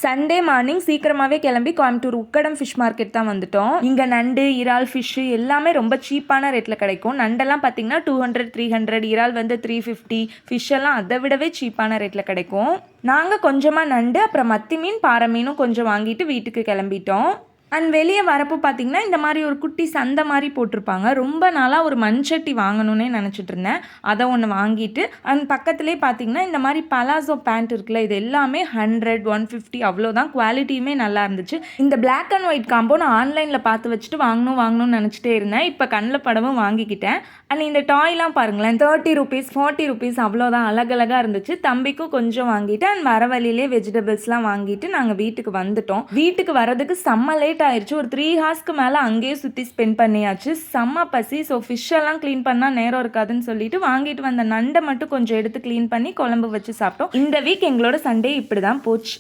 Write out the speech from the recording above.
Sunday morning சீக்கிரமாகவே கிளம்பி Coimbatore Ukkadam fish market தான் வந்துட்டோம். இங்கே நண்டு, இறால், ஃபிஷ்ஷு எல்லாமே ரொம்ப சீப்பான ரேட்டில் கிடைக்கும். நண்டெல்லாம் பார்த்தீங்கன்னா 200, 300, இறால் வந்து 350, ஃபிஷ் எல்லாம் அதை விடவே சீப்பான ரேட்டில் கிடைக்கும். நாங்கள் கொஞ்சமாக நண்டு, அப்புறம் மத்தி மீன், பாறை மீனும் கொஞ்சம் வாங்கிட்டு வீட்டுக்கு கிளம்பிட்டோம். அண்ட் வெளியே வரப்போ பார்த்தீங்கன்னா இந்த மாதிரி ஒரு குட்டி சந்தை மாதிரி போட்டிருப்பாங்க. ரொம்ப நாளாக ஒரு மண்சட்டி வாங்கணுன்னே நினச்சிட்டு இருந்தேன். அதை ஒன்று வாங்கிட்டு அண்ட் பக்கத்துலேயே பார்த்தீங்கன்னா இந்த மாதிரி பலாசோ பேண்ட் இருக்குல்ல, இது எல்லாமே 100, 150 அவ்வளோதான். குவாலிட்டியுமே நல்லா இருந்துச்சு. இந்த பிளாக் அண்ட் ஒயிட் காம்போ நான் ஆன்லைனில் பார்த்து வச்சுட்டு வாங்கணும்னு நினச்சிட்டே இருந்தேன். இப்போ கண்ணில் படமும் வாங்கிக்கிட்டேன். அண்ட் இந்த டாய்லாம் பாருங்களேன், 30 rupees, 40 rupees அவ்வளோதான். அழகழகாக இருந்துச்சு. தம்பிக்கும் கொஞ்சம் வாங்கிட்டு அண்ட் வர வழியிலே வெஜிடபிள்ஸ்லாம் வாங்கிட்டு நாங்கள் வீட்டுக்கு வந்துட்டோம். வீட்டுக்கு வரதுக்கு செம்ம லேட் ஆயிடுச்சு. ஒரு 3 ஹார்ஸ்க்கு மேலே அங்கேயே சுற்றி ஸ்பெண்ட் பண்ணியாச்சு. செம்ம பசி. ஸோ ஃபிஷ் எல்லாம் க்ளீன் பண்ணால் நேரம் இருக்காதுன்னு சொல்லிட்டு வாங்கிட்டு வந்த நண்டை மட்டும் கொஞ்சம் எடுத்து க்ளீன் பண்ணி குழம்பு வச்சு சாப்பிட்டோம். இந்த வீக் எங்களோட சண்டே இப்படி தான் போச்சு.